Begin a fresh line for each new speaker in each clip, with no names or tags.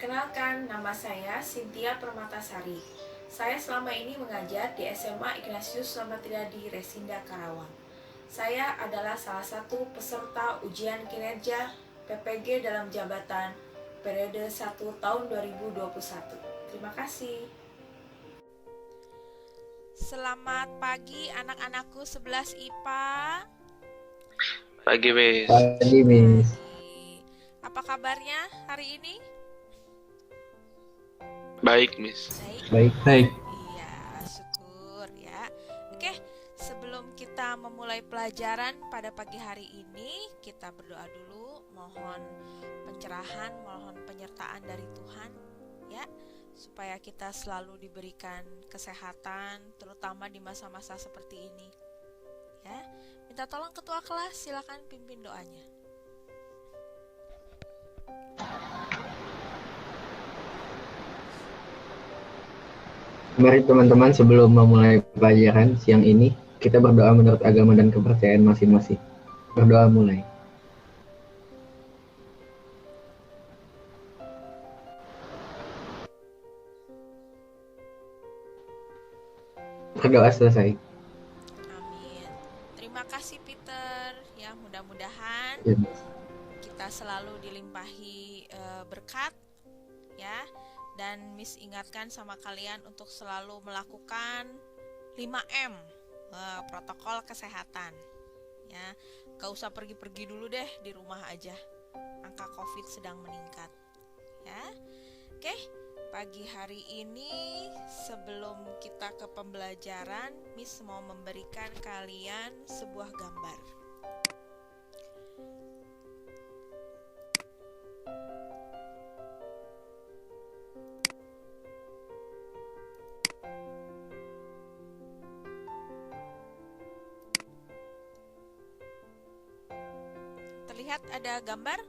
Perkenalkan, nama saya Cynthia Permatasari. Saya selama ini mengajar di SMA Ignatius Nurmatriadi Resinda Karawang. Saya adalah salah satu peserta ujian kinerja PPG dalam jabatan periode 1 tahun 2021. Terima kasih.
Selamat pagi anak-anakku 11 IPA.
Pagi, Miss.
Pagi, Miss.
Apa kabarnya hari ini?
Baik, Miss.
Baik.
Iya, syukur ya. Oke, sebelum kita memulai pelajaran pada pagi hari ini, kita berdoa dulu, mohon pencerahan, mohon penyertaan dari Tuhan ya, supaya kita selalu diberikan kesehatan, terutama di masa-masa seperti ini. Ya, minta tolong ketua kelas, silakan pimpin doanya.
Mari teman-teman, sebelum memulai pelajaran siang ini, kita berdoa menurut agama dan kepercayaan masing-masing. Berdoa mulai. Berdoa selesai.
Amin. Terima kasih Peter. Ya, mudah-mudahan
Ya.
kita selalu dilimpahi berkat ya. Dan Miss ingatkan sama kalian untuk selalu melakukan 5M, protokol kesehatan. Ya, gak usah pergi-pergi dulu deh, di rumah aja. Angka COVID sedang meningkat. Ya. Oke. Pagi hari ini sebelum kita ke pembelajaran, Miss mau memberikan kalian sebuah gambar. Terlihat ada gambar?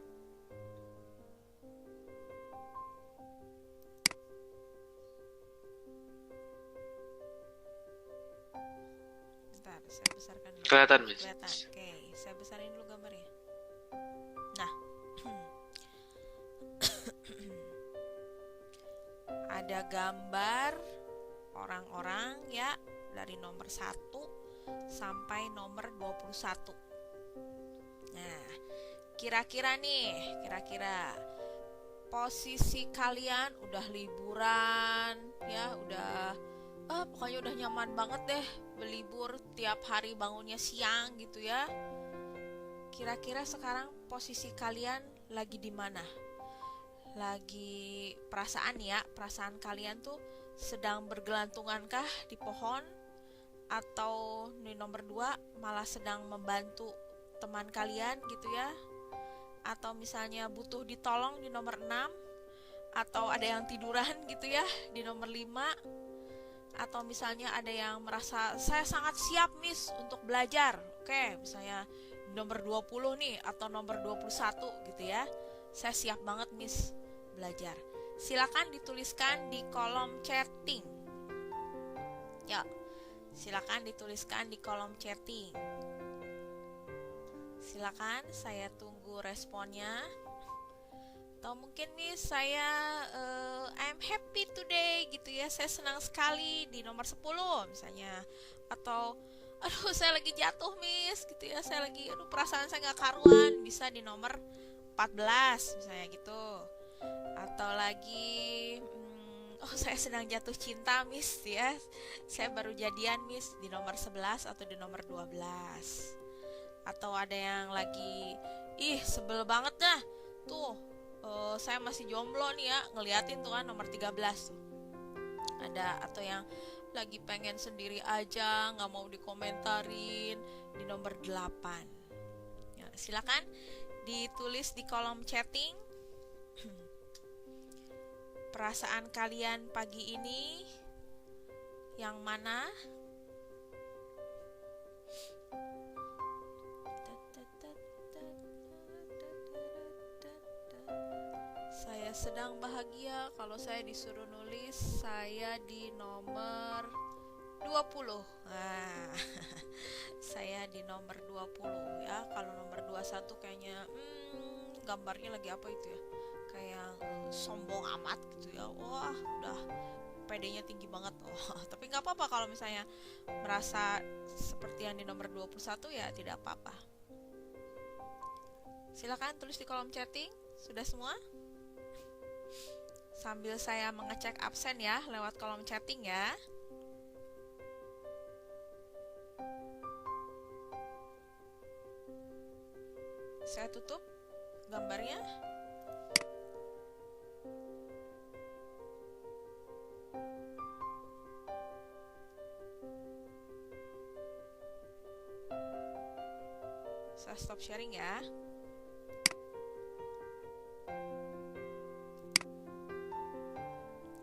Bentar, saya besarkan dulu.
Kelihatan, Miss.
Kelihatan. Oke, saya besarin dulu gambarnya. Nah, ada gambar orang-orang ya, dari nomor 1 sampai nomor 21. Nah, kira-kira posisi kalian udah liburan ya, pokoknya udah nyaman banget deh berlibur, tiap hari bangunnya siang gitu ya. Kira-kira sekarang posisi kalian lagi di mana? Lagi perasaan kalian tuh sedang bergelantungankah di pohon, atau di nomor 2 malah sedang membantu teman kalian gitu ya, atau misalnya butuh ditolong di nomor 6, atau ada yang tiduran gitu ya di nomor 5, atau misalnya ada yang merasa saya sangat siap Miss untuk belajar. Oke, misalnya di nomor 20 nih atau nomor 21 gitu ya. Saya siap banget Miss belajar. Silakan dituliskan di kolom chatting. Ya, silakan dituliskan di kolom chatting. Silakan, saya tunggu responnya. Atau mungkin Miss, saya I'm happy today gitu ya, saya senang sekali di nomor 10 misalnya. Atau aduh saya lagi jatuh Miss gitu ya, saya lagi perasaan saya gak karuan, bisa di nomor 14 misalnya gitu. Atau lagi saya sedang jatuh cinta Miss ya, saya baru jadian Miss, di nomor 11 atau di nomor 12. Atau ada yang lagi sebel banget dah tuh, saya masih jomblo nih ya, ngeliatin tuh kan nomor 13 tuh ada. Atau yang lagi pengen sendiri aja, gak mau dikomentarin, di nomor 8 ya. Silakan ditulis di kolom chatting perasaan kalian pagi ini yang mana. Saya sedang bahagia kalau saya disuruh nulis saya di nomor 20. Nah, saya di nomor 20 ya. Kalau nomor 21 kayaknya gambarnya lagi apa itu ya? kayak sombong amat gitu ya. Wah, udah PD-nya tinggi banget. Oh, tapi nggak apa-apa kalau misalnya merasa seperti yang di nomor 21 ya, tidak apa-apa. Silakan tulis di kolom chatting. Sudah semua? Sambil saya mengecek absen ya lewat kolom chatting ya. Saya tutup gambarnya. Saya stop sharing ya.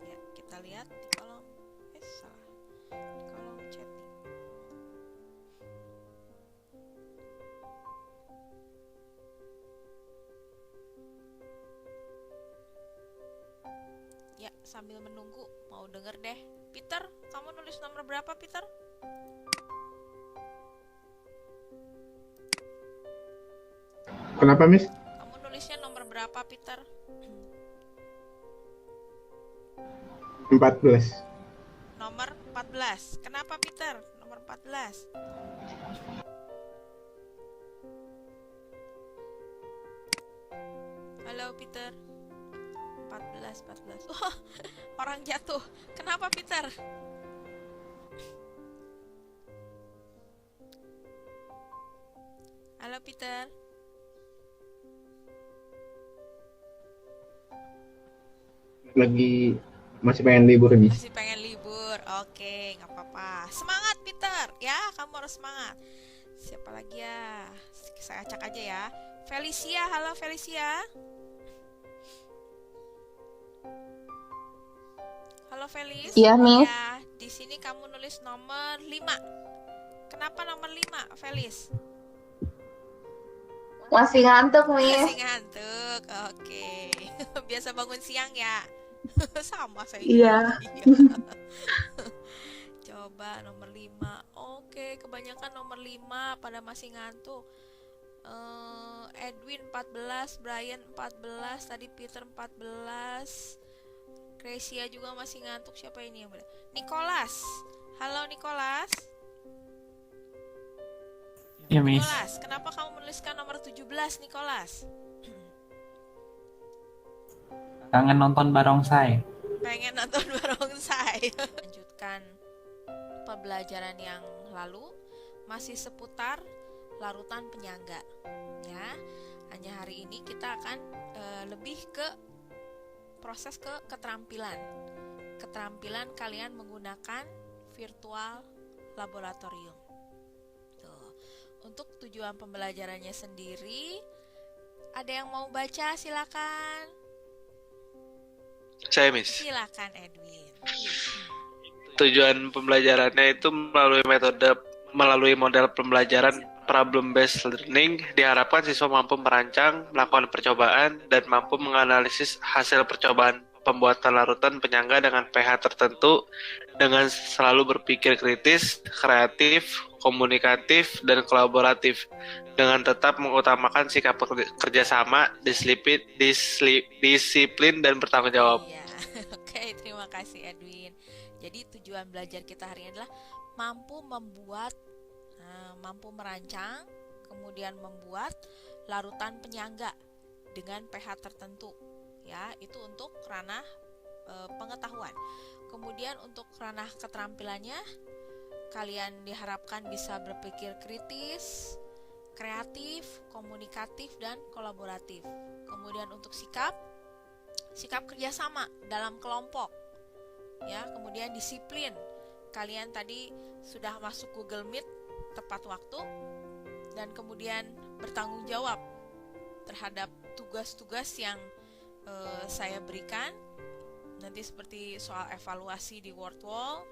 Ya, kita lihat di kolom salah. Di kolom chatting. Ya, sambil menunggu mau denger deh. Peter, kamu nulis nomor berapa, Peter?
Kenapa, Miss?
Kamu nulisnya nomor berapa, Peter?
14.
Nomor 14. Kenapa, Peter? Nomor 14. Halo, Peter. 14. Wah, orang jatuh. Kenapa, Peter? Halo, Peter.
Lagi masih pengen libur, Miss.
Masih pengen libur. Oke, nggak apa-apa. Semangat, Peter. Ya, kamu harus semangat. Siapa lagi ya? Saya acak aja ya. Felicia, halo Felicia. Halo Felis.
Iya, Miss.
Ya, di sini kamu nulis nomor 5. Kenapa nomor 5, Felis?
Masih ngantuk, Miss.
Masih ngantuk. Oke. Biasa bangun siang ya. Sama saya
Iya.
juga. Coba nomor 5. Oke, kebanyakan nomor 5 pada masih ngantuk. Edwin 14, Brian 14, tadi Peter 14. Gracia juga masih ngantuk. Siapa ini yang benar? Nicholas. Halo Nicholas.
Ya, Miss.
Nicholas, kenapa kamu menuliskan nomor 17, Nicholas?
Kangen nonton barongsai.
Pengen nonton barongsai. Lanjutkan pembelajaran yang lalu, masih seputar larutan penyangga. Ya, hanya hari ini kita akan lebih ke proses ke keterampilan. Keterampilan kalian menggunakan virtual laboratorium. Tuh. Untuk tujuan pembelajarannya sendiri, ada yang mau baca silakan.
Saya, Miss.
Silakan Edwin.
Tujuan pembelajarannya itu melalui model pembelajaran problem based learning, diharapkan siswa mampu merancang, melakukan percobaan, dan mampu menganalisis hasil percobaan pembuatan larutan penyangga dengan pH tertentu dengan selalu berpikir kritis, kreatif, komunikatif, dan kolaboratif dengan tetap mengutamakan sikap kerjasama, disiplin, dan bertanggung jawab.
Iya. Oke, terima kasih Edwin. Jadi tujuan belajar kita hari ini adalah mampu merancang, kemudian membuat larutan penyangga dengan pH tertentu. Ya, itu untuk ranah pengetahuan. Kemudian untuk ranah keterampilannya, kalian diharapkan bisa berpikir kritis, kreatif, komunikatif, dan kolaboratif. Kemudian untuk sikap kerjasama dalam kelompok. Ya, kemudian disiplin. Kalian tadi sudah masuk Google Meet tepat waktu, dan kemudian bertanggung jawab terhadap tugas-tugas yang saya berikan. Nanti seperti soal evaluasi di Wordwall,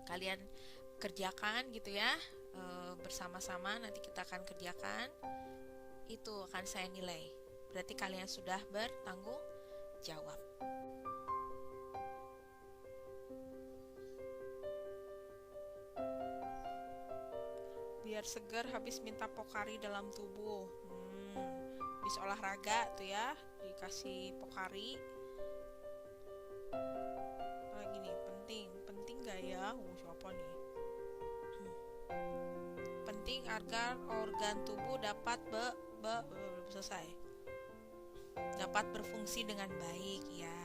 kalian kerjakan gitu ya, bersama-sama nanti kita akan kerjakan. Itu akan saya nilai. Berarti kalian sudah bertanggung jawab. Biar segar habis minta pokari dalam tubuh. Habis olahraga tuh ya, dikasih Pocari. Lagi nih, penting gak ya? Siapa nih? Penting agar organ tubuh dapat belum selesai. Dapat berfungsi dengan baik ya.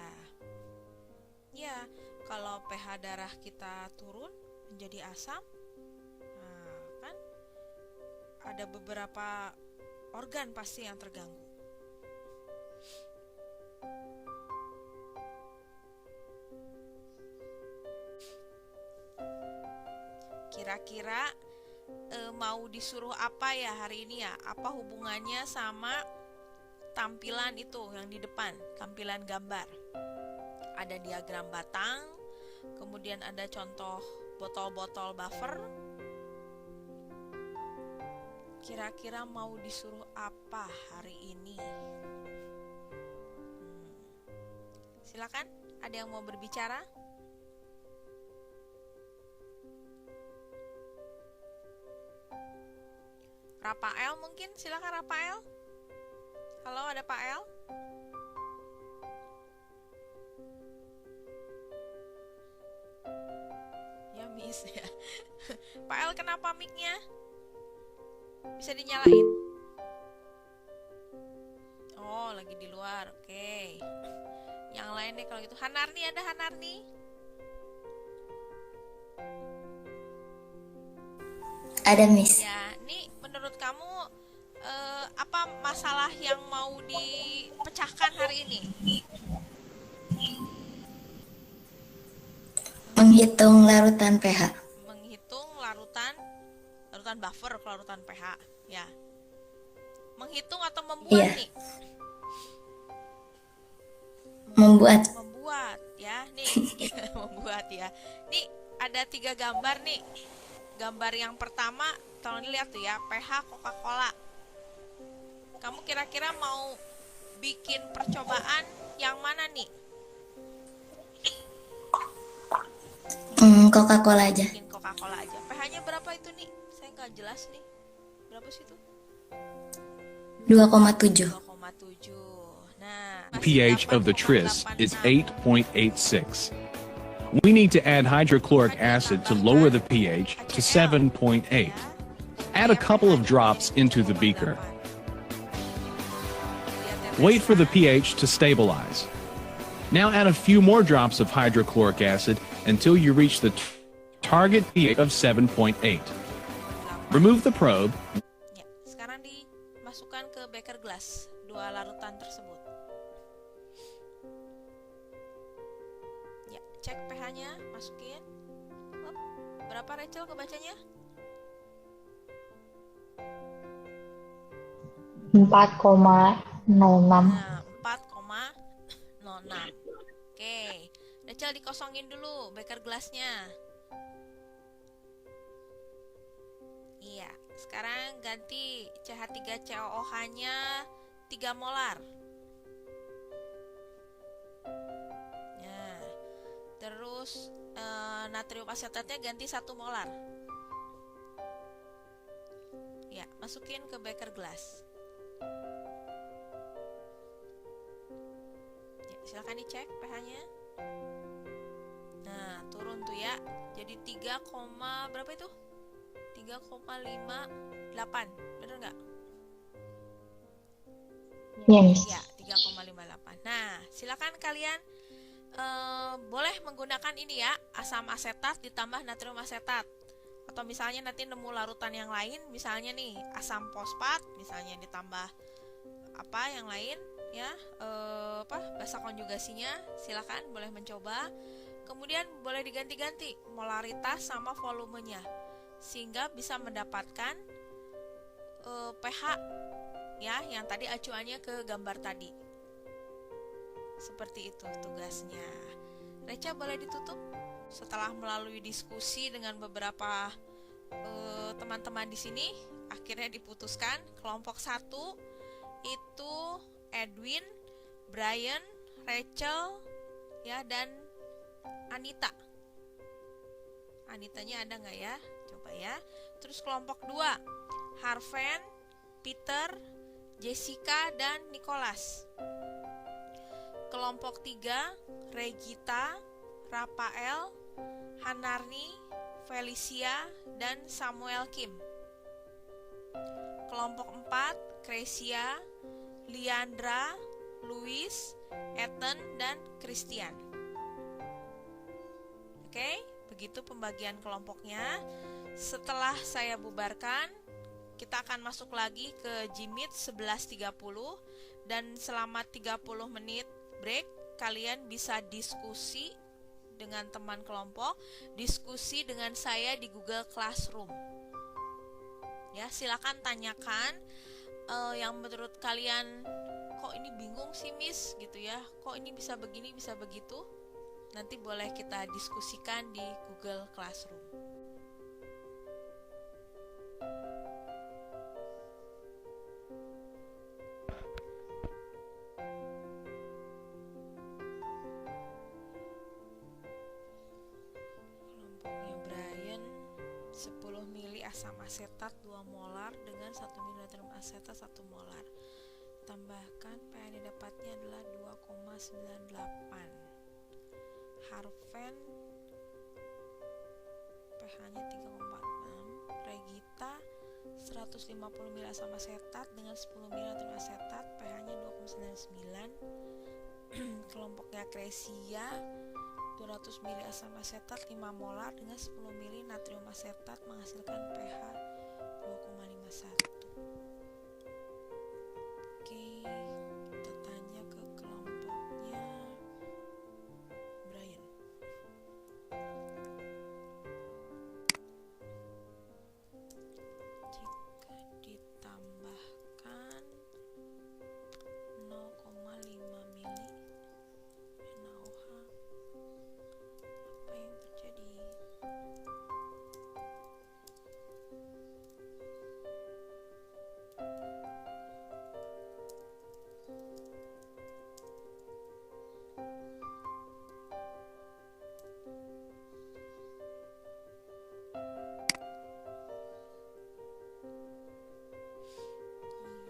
Ya, kalau pH darah kita turun menjadi asam, nah kan ada beberapa organ pasti yang terganggu. Kira-kira mau disuruh apa ya hari ini ya? Apa hubungannya sama tampilan itu yang di depan, tampilan gambar? Ada diagram batang, kemudian ada contoh botol-botol buffer. Kira-kira mau disuruh apa hari ini? Silakan, ada yang mau berbicara? Rafael mungkin, silakan Rafael. Halo, ada Pak El? Ya miss ya. Pak El kenapa mic-nya? Bisa dinyalain? Oh, lagi di luar. Oke. Yang lain deh kalau gitu. Hanarni, ada Hanarni?
Ada, Miss.
Ya, nih menurut kamu apa masalah yang mau dipecahkan hari ini?
Menghitung larutan pH.
Menghitung larutan buffer, larutan pH, ya. Menghitung atau membuat
Iya.
nih?
Membuat.
Membuat, ya. Nih, membuat ya. Nih ada 3 gambar nih. Gambar yang pertama, tolong dilihat tuh ya, pH Coca-Cola. Kamu kira-kira mau bikin percobaan yang mana nih?
Coca-Cola aja.
Bikin Coca-Cola aja. pH-nya berapa itu nih? Saya nggak jelas nih. Berapa sih itu?
2,7.
2,7. Nah,
pH of the tris is 8.86. We need to add hydrochloric acid to lower the pH to 7.8. Add a couple of drops into the beaker. Wait for the pH to stabilize. Now add a few more drops of hydrochloric acid until you reach the target pH of 7.8. Remove the probe.
Ya, sekarang dimasukkan ke beker glass 2 larutan tersebut. Ya, cek pH-nya, masukin. Hop, berapa Rachel kebacanya?
4,06.
Nah, 4,06. Oke, Rachel dikosongin dulu beker gelasnya. Iya, sekarang ganti CH3COOH-nya 3 molar. Nah, terus natrium asetatnya ganti 1 molar. Ya, masukin ke beker gelas. Ya, silakan dicek pH-nya. Nah, turun tuh ya. Jadi 3, berapa itu? 3,58. Bener nggak?
Iya, Miss.
Ya, 3,58. Nah, silakan kalian boleh menggunakan ini ya, asam asetat ditambah natrium asetat. Atau misalnya nanti nemu larutan yang lain, misalnya nih asam fosfat, misalnya ditambah apa yang lain ya, bahasa konjugasinya, silakan boleh mencoba. Kemudian boleh diganti-ganti molaritas sama volumenya sehingga bisa mendapatkan pH ya yang tadi acuannya ke gambar tadi. Seperti itu tugasnya. Reca boleh ditutup. Setelah melalui diskusi dengan beberapa teman-teman di sini, akhirnya diputuskan kelompok 1 itu Edwin, Brian, Rachel, ya, dan Anita. Anitanya ada nggak ya? Coba ya. Terus kelompok 2 Harven, Peter, Jessica, dan Nicholas. Kelompok 3, Regita, Rafael, Hanarni, Felicia, dan Samuel Kim. Kelompok 4, Kresia, Liandra, Louis, Ethan, dan Christian. Oke, begitu pembagian kelompoknya. Setelah saya bubarkan, kita akan masuk lagi ke Jimit 11.30 dan selama 30 menit break, kalian bisa diskusi dengan teman kelompok, diskusi dengan saya di Google Classroom. Ya, silakan tanyakan yang menurut kalian, kok ini bingung sih Miss gitu ya, kok ini bisa begini bisa begitu. Nanti boleh kita diskusikan di Google Classroom. Kelompoknya Brian, 10 mili asam asetat 2 molar dengan 1 mili natrium asetat 1 molar. Tambahkan pH yang didapatnya adalah 2,98. Harven pH-nya 3,46. Regita 150 ml asam asetat dengan 10 ml natrium asetat, pH-nya 2,99. Kelompoknya Kresia 200 ml asam asetat 5 molar dengan 10 ml natrium asetat menghasilkan pH 2,51. Oke, kita tanya ke kelompoknya Brian. Jika ditambahkan 0,5 mili NaOH, apa yang terjadi?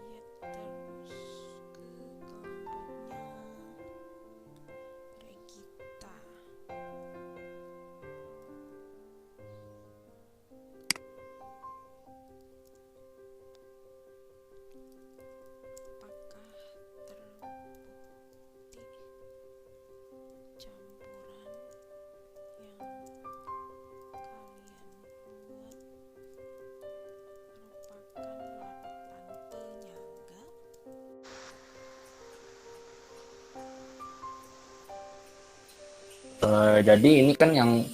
Lihat terus ke kelompoknya Regita. Apakah terbukti campuran yang kalian buat merupakan larutan penyangga?
Jadi ini kan yang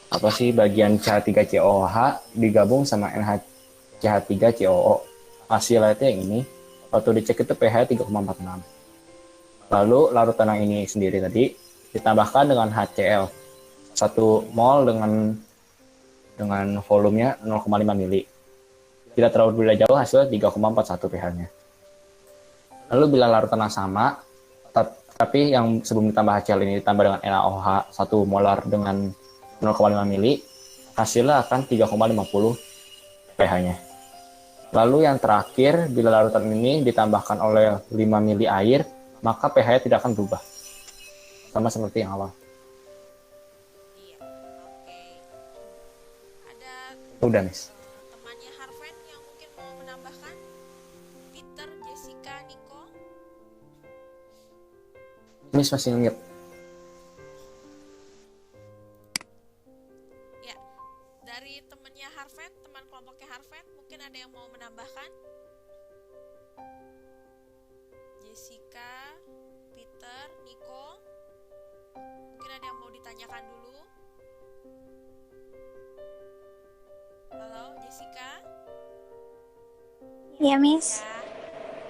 apa sih, bagian CH3COH digabung sama NaCH3COO. Hasilnya itu yang ini. Waktu dicek itu pH 3,46. Lalu larutan yang ini sendiri tadi ditambahkan dengan HCl 1 mol dengan volumenya 0,5 mili. Tidak terlalu berbeda jauh, hasilnya 3,41 pH-nya. Lalu bila larutan yang sama, tapi yang sebelum ditambah HCl ini ditambah dengan NaOH 1 molar dengan 0,5 mili, hasilnya akan 3,50 pH-nya. Lalu yang terakhir, bila larutan ini ditambahkan oleh 5 mili air, maka pH-nya tidak akan berubah. Sama seperti yang awal.
Iya, oke. Ada
Udah, Miss.
temannya Harven yang mungkin mau menambahkan? Peter, Jessica, Nico.
Miss masih ngeliat.
Ya, dari temannya Harven, teman kelompoknya Harven, mungkin ada yang mau menambahkan? Jessica, Peter, Nico. Mungkin ada yang mau ditanyakan dulu? Halo, Jessica?
Iya, Miss.
Ya,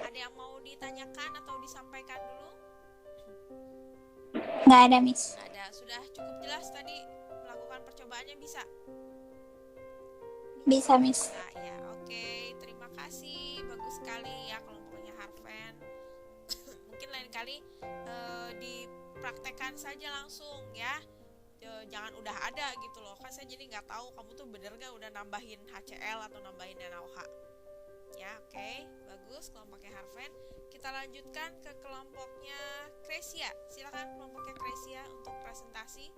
ada yang mau ditanyakan atau disampaikan dulu?
Nggak ada, Miss.
Ada, sudah cukup jelas tadi melakukan percobaannya bisa?
Bisa, Miss.
Nah, ya, oke. Terima kasih. Bagus sekali ya kelompoknya Harven. Mungkin lain kali dipraktekkan saja langsung ya. Jangan udah ada gitu loh. Kan saya jadi nggak tahu kamu tuh bener nggak udah nambahin HCl atau nambahin NaOH. Ya, oke, bagus kelompoknya Harven. Kita lanjutkan ke kelompoknya Kresia. Silakan kelompoknya Kresia untuk presentasi.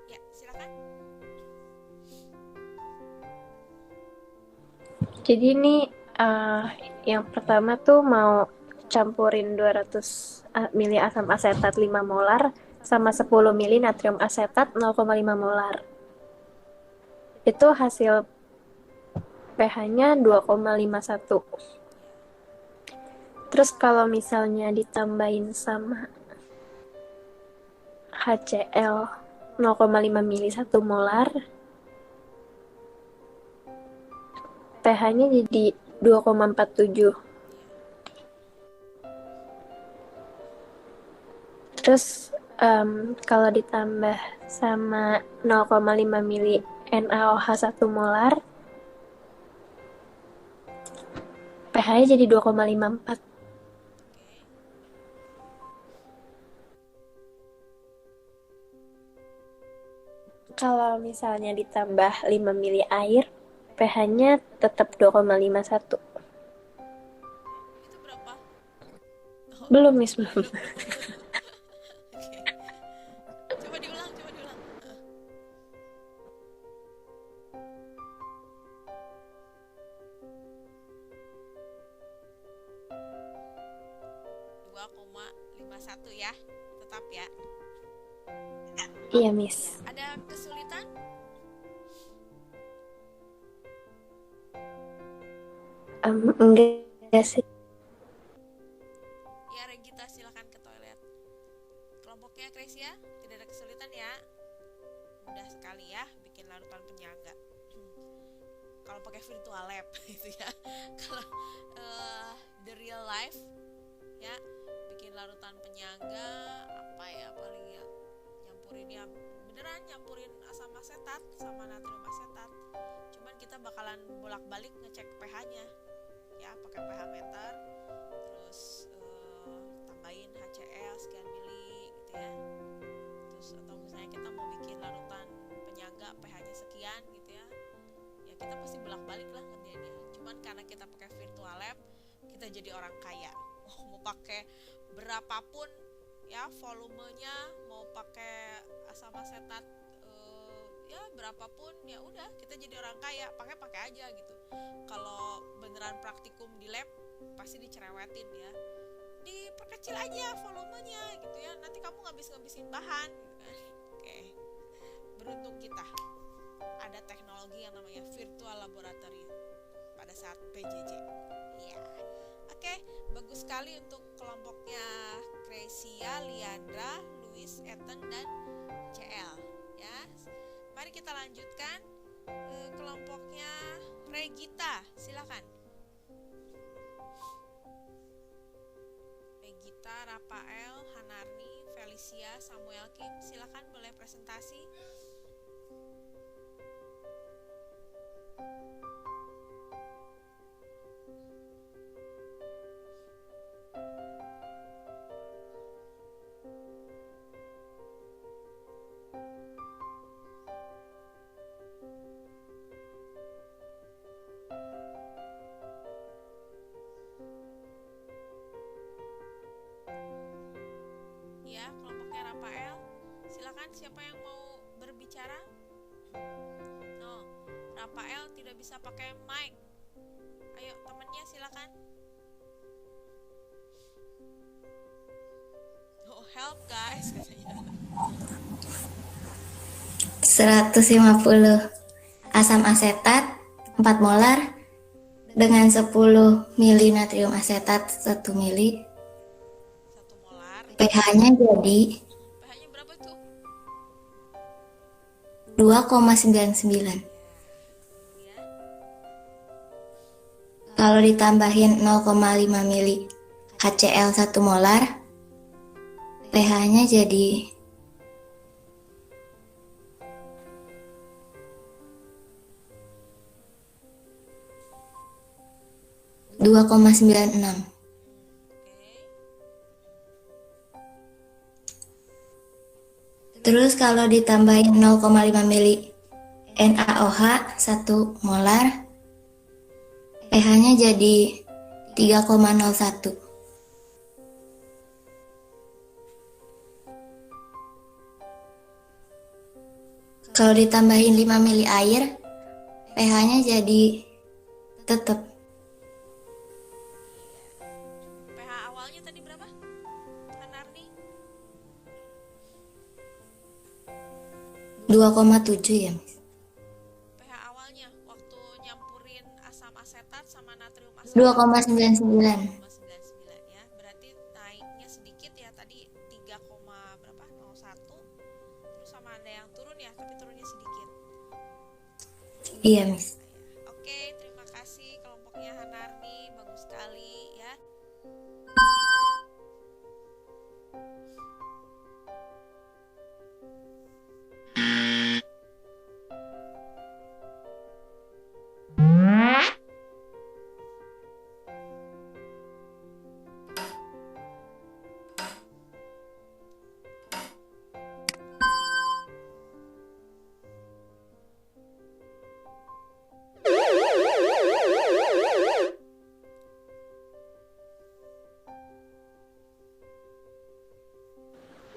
Ya, silakan.
Jadi ini yang pertama tuh mau campurin 200 mili asam asetat 5 molar sama 10 mili natrium asetat 0,5 molar. Itu hasil pH-nya 2,51. Terus kalau misalnya ditambahin sama HCl 0,5 mili 1 molar, pH-nya jadi 2,47. Terus kalau ditambah sama 0,5 mili NaOH 1 molar, pH-nya jadi 2,54. Kalau misalnya ditambah 5 mili air, pH-nya tetap 2,51.
Itu berapa?
Belum, Miss, belum.
Oke. Coba diulang. 2,51 ya, tetap ya.
Iya, Miss.
Ada kesulitan?
Enggak sih.
Ya, Regita silakan ke toilet. Kelompoknya Kresia, tidak ada kesulitan ya. Mudah sekali ya bikin larutan penyaga. Kalau pakai virtual lab gitu ya. Kalau the real life ya, bikin larutan penyaga apa ya paling ya, nyampurin asam asetat sama natrium asetat. Cuman kita bakalan bolak-balik ngecek pH-nya ya, pakai pH meter, terus tambahin HCl sekian mili gitu ya. Terus atau misalnya kita mau bikin larutan penyaga pH-nya sekian gitu ya, ya kita pasti bolak-balik lah ngerjainnya. Cuman karena kita pakai virtual lab, kita jadi orang kaya. Mau pakai berapapun ya volumenya, mau pakai asam asetat ya berapapun, ya udah kita jadi orang kaya, pakai aja gitu. Kalau beneran praktikum di lab pasti dicerewetin ya, diperkecil aja volumenya gitu ya, nanti kamu ngabisin bahan gitu kan. Oke, beruntung kita ada teknologi yang namanya virtual laboratory pada saat PJJ ya. Oke, bagus sekali untuk kelompoknya Kresia, Liandra, Luis, Ethan, dan CL ya. Mari kita lanjutkan kelompoknya Regita, silakan. Regita, Rafael, Hanarni, Felicia, Samuel Kim, silakan boleh presentasi. Ya, kelompoknya Rafael, silakan siapa yang mau berbicara? No, Rafael tidak bisa pakai mic. Ayo temennya silakan. Oh, help guys katanya.
150 asam asetat 4 molar dengan 10 mili natrium asetat 1 mili.
1 molar.
pH-nya jadi
pH-nya berapa tuh?
2,99.
Ya.
Kalau ditambahin 0,5 mili HCl 1 molar, pH-nya jadi 0,5 2,96. Terus kalau ditambahin 0,5 mili NaOH 1 molar, pH-nya jadi 3,01. Kalau ditambahin 5 mili air, pH-nya jadi tetap
pH awalnya tadi berapa? Hanarni?
2,7 ya, Miss.
pH awalnya waktu nyampurin asam asetat sama natrium asetat
2,99.
2,99 ya. Berarti naiknya sedikit ya, tadi 3, berapa? 01. Terus sama ada yang turun ya, tapi turunnya sedikit.
Iya, Miss.
Oke, terima kasih kelompoknya Hanarni, bagus sekali ya.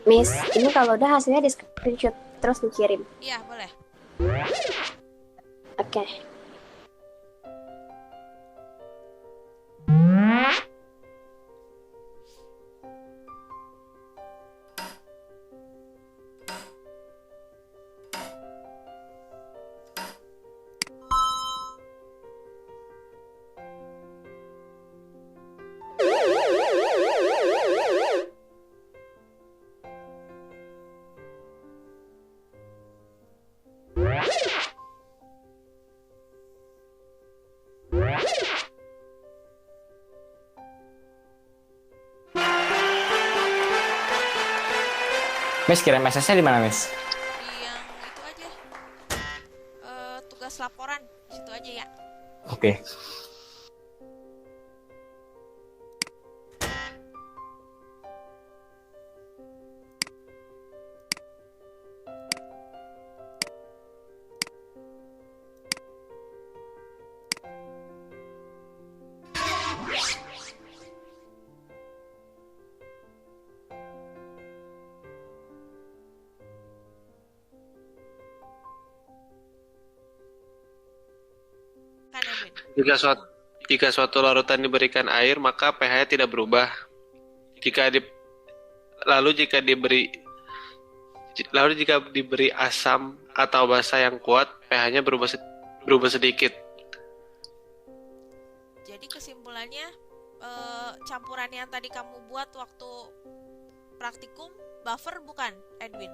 Miss, ini kalau udah hasilnya di screenshot terus dikirim.
Iya, boleh.
Oke.
Miss, kirim message-nya di mana, Miss?
Di yang itu aja. Tugas laporan, situ aja ya.
Oke.
Kan Edwin?
Jika suatu larutan diberikan air, maka pH-nya tidak berubah. Lalu jika diberi asam atau basa yang kuat, pH-nya berubah sedikit.
Jadi kesimpulannya campuran yang tadi kamu buat waktu praktikum buffer bukan, Edwin?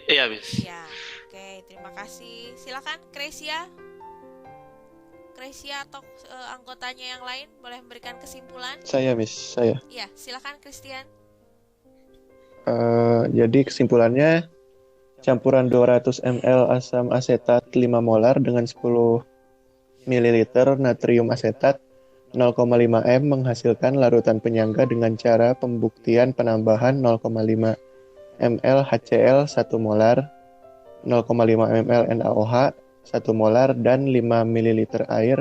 Iya, Miss.
Ya, oke, terima kasih. Silakan Kresia atau anggotanya yang lain boleh memberikan kesimpulan.
Saya, Miss, saya.
Iya, silakan Christian.
Jadi kesimpulannya, campuran 200 ml asam asetat 5 molar dengan 10 ml natrium asetat 0,5 m menghasilkan larutan penyangga dengan cara pembuktian penambahan 0,5 ml HCl 1 molar, 0,5 ml NaOH 1 molar, dan 5 ml air,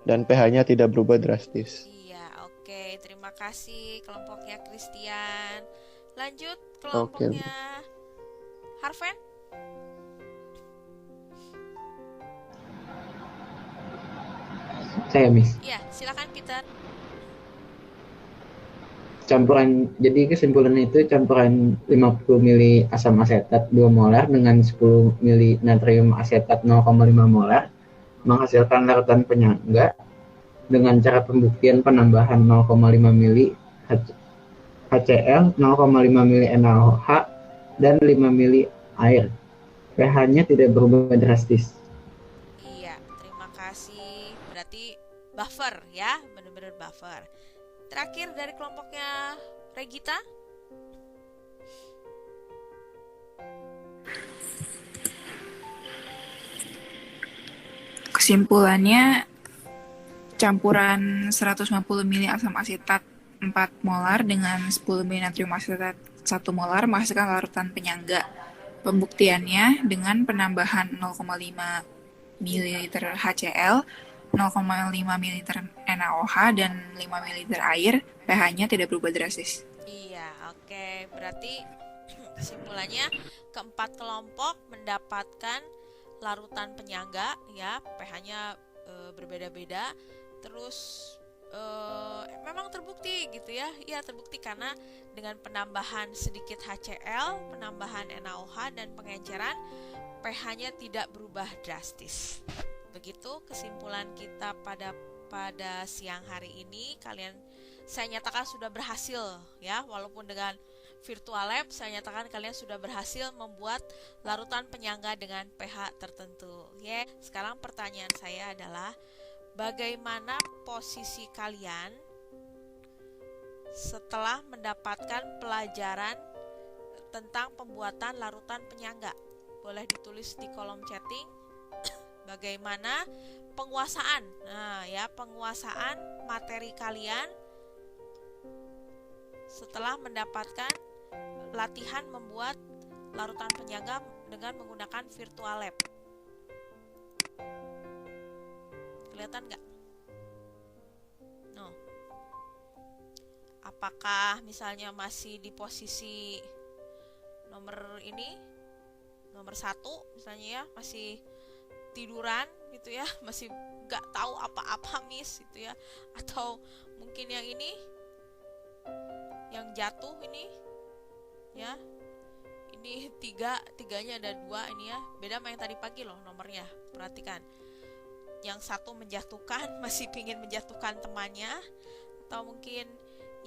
dan pH-nya tidak berubah drastis.
Iya, oke, terima kasih kelompoknya Christian. Lanjut kelompoknya Harven.
Saya, Miss.
Iya, silakan Peter.
Jadi kesimpulannya itu campuran 50 mili asam asetat 2 molar dengan 10 mili natrium asetat 0,5 molar menghasilkan larutan penyangga dengan cara pembuktian penambahan 0,5 mili HCl, 0,5 mili NaOH, dan 5 mili air. pH-nya tidak berubah drastis.
Iya, terima kasih. Berarti buffer ya, benar-benar buffer. Terakhir dari kelompoknya Regita.
Kesimpulannya, campuran 150 mili asam asetat 4 molar dengan 10 mili natrium asetat 1 molar menghasilkan larutan penyangga. Pembuktiannya dengan penambahan 0,5 ml HCl, 0,5 ml NaOH, dan 5 ml air, pH-nya tidak berubah drastis.
Iya, oke. Berarti kesimpulannya keempat kelompok mendapatkan larutan penyangga, ya, pH-nya berbeda-beda. Terus memang terbukti gitu ya. Ya, terbukti karena dengan penambahan sedikit HCl, penambahan NaOH, dan pengenceran, pH-nya tidak berubah drastis. Begitu kesimpulan kita pada siang hari ini. Saya nyatakan sudah berhasil, ya, walaupun dengan virtual lab, saya nyatakan kalian sudah berhasil membuat larutan penyangga dengan pH tertentu. Ya, sekarang pertanyaan saya adalah, bagaimana posisi kalian setelah mendapatkan pelajaran tentang pembuatan larutan penyangga? Boleh ditulis di kolom chatting. Bagaimana penguasaan, penguasaan materi kalian setelah mendapatkan latihan membuat larutan penyangga dengan menggunakan virtual lab. Kelihatan nggak? No. Apakah misalnya masih di posisi nomor 1 misalnya, ya, masih tiduran gitu ya, masih nggak tahu apa-apa miss gitu ya, atau mungkin yang ini, yang jatuh ini, ya, ini tiganya ada 2 ini ya, beda sama yang tadi pagi loh nomornya, perhatikan. Yang satu menjatuhkan, masih pingin menjatuhkan temannya, atau mungkin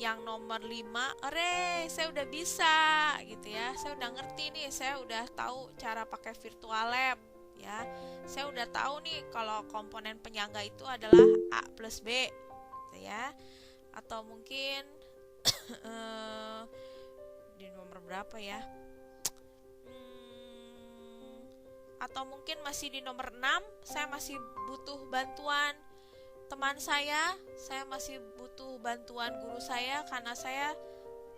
yang nomor 5, saya udah bisa gitu ya, saya udah ngerti nih, saya udah tahu cara pakai virtual lab, ya, saya udah tahu nih kalau komponen penyangga itu adalah A plus B gitu ya. Atau mungkin di nomor berapa ya, atau mungkin masih di nomor 6, saya masih butuh bantuan teman saya masih butuh bantuan guru saya karena saya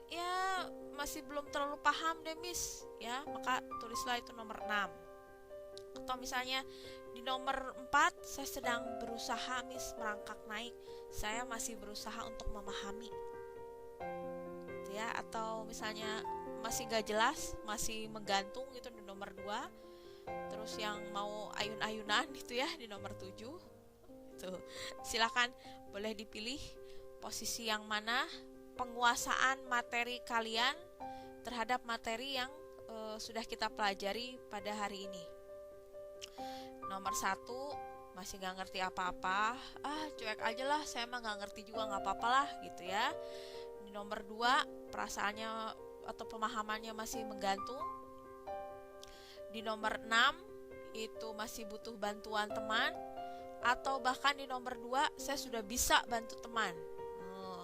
ya masih belum terlalu paham deh miss, ya, maka tulislah itu nomor 6. Atau misalnya di nomor 4, saya sedang berusaha miss merangkak naik, saya masih berusaha untuk memahami gitu ya. Atau misalnya masih gak jelas, masih menggantung gitu di nomor 2. Terus yang mau ayun-ayunan gitu ya di nomor 7. Tuh, silakan boleh dipilih posisi yang mana penguasaan materi kalian terhadap materi yang sudah kita pelajari pada hari ini. Nomor 1, masih gak ngerti apa-apa, cuek aja lah, saya mah gak ngerti juga, gak apa-apa lah gitu ya. Di nomor 2, perasaannya atau pemahamannya masih menggantung. Di nomor 6, itu masih butuh bantuan teman. Atau bahkan di nomor 2, saya sudah bisa bantu teman,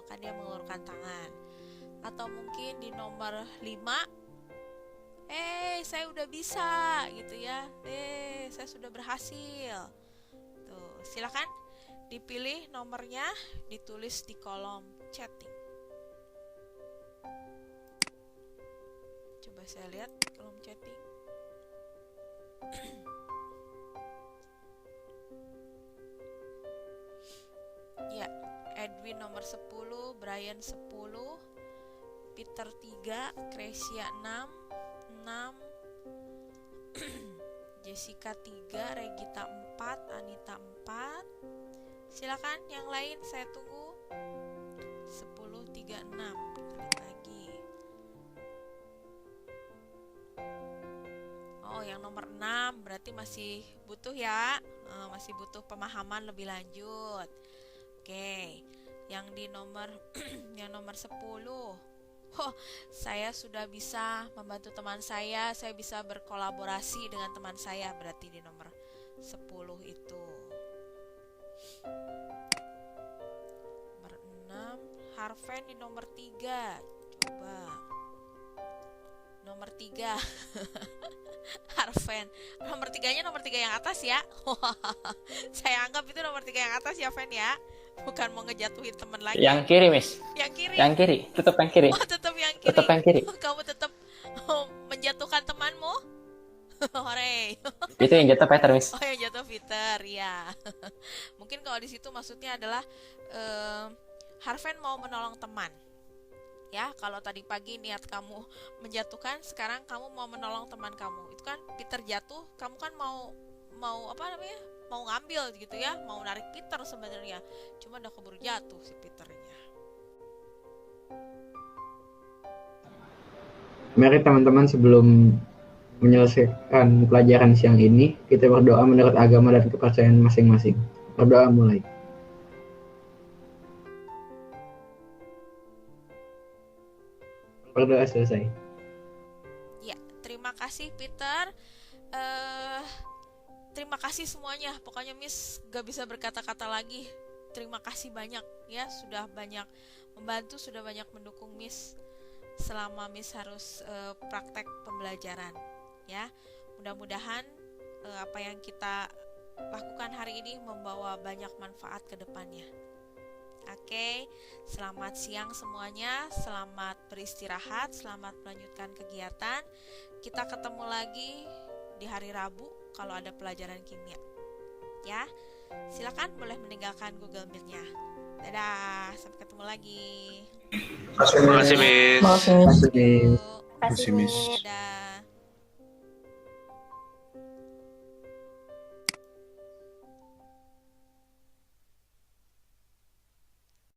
kan dia mengulurkan tangan. Atau mungkin di nomor 5, saya udah bisa gitu ya, saya sudah berhasil. Tuh, silakan dipilih nomornya, ditulis di kolom chatting. Coba saya lihat kolom chatting. Ya, Edwin nomor 10, Brian 10, Peter 3, Kresia 6, Jessica 3, Regita 4, Anita 4. Silakan yang lain saya tunggu. 10, 3, 6. Kita lihat lagi. Oh, yang nomor 6 berarti masih butuh ya, masih butuh pemahaman lebih lanjut. Oke, yang di nomor yang nomor 10, saya sudah bisa membantu teman saya bisa berkolaborasi dengan teman saya, berarti di nomor 10 itu. Nomor 6, Harven di nomor 3. Coba nomor 3 Harven. Nomor 3-nya nomor 3 yang atas ya. Saya anggap itu nomor 3 yang atas ya, Ven ya. Bukan mau ngejatuhin temen lagi.
Yang kiri, Miss.
Yang kiri.
Yang kiri. Tetap yang kiri.
Oh, tetap yang kiri.
Tetap yang kiri.
Kamu tetap menjatuhkan temanmu. Hore.
Itu yang jatuh Peter, Miss.
Oh, yang jatuh Peter, ya. Mungkin kalau di situ maksudnya adalah Harven mau menolong teman. Ya, kalau tadi pagi niat kamu menjatuhkan, sekarang kamu mau menolong teman kamu. Itu kan Peter jatuh, kamu kan mau apa namanya? Mau ngambil gitu ya, mau narik Peter sebenarnya. Cuma udah keburu jatuh si Peternya.
Mari teman-teman sebelum menyelesaikan pelajaran siang ini, kita berdoa menurut agama dan kepercayaan masing-masing. Berdoa mulai. Berdoa selesai.
Ya, terima kasih Peter. Terima kasih semuanya. Pokoknya Miss gak bisa berkata-kata lagi. Terima kasih banyak ya, sudah banyak membantu, sudah banyak mendukung Miss selama Miss harus praktek pembelajaran. Ya, mudah-mudahan apa yang kita lakukan hari ini membawa banyak manfaat ke depannya. Oke, selamat siang semuanya, selamat beristirahat, selamat melanjutkan kegiatan. Kita ketemu lagi di hari Rabu kalau ada pelajaran kimia. Ya, silakan boleh meninggalkan Google Meet-nya. Dadah, sampai ketemu lagi.
Terima kasih, Miss.
Terima kasih, Miss.
Kasih, Miss.
Dadah.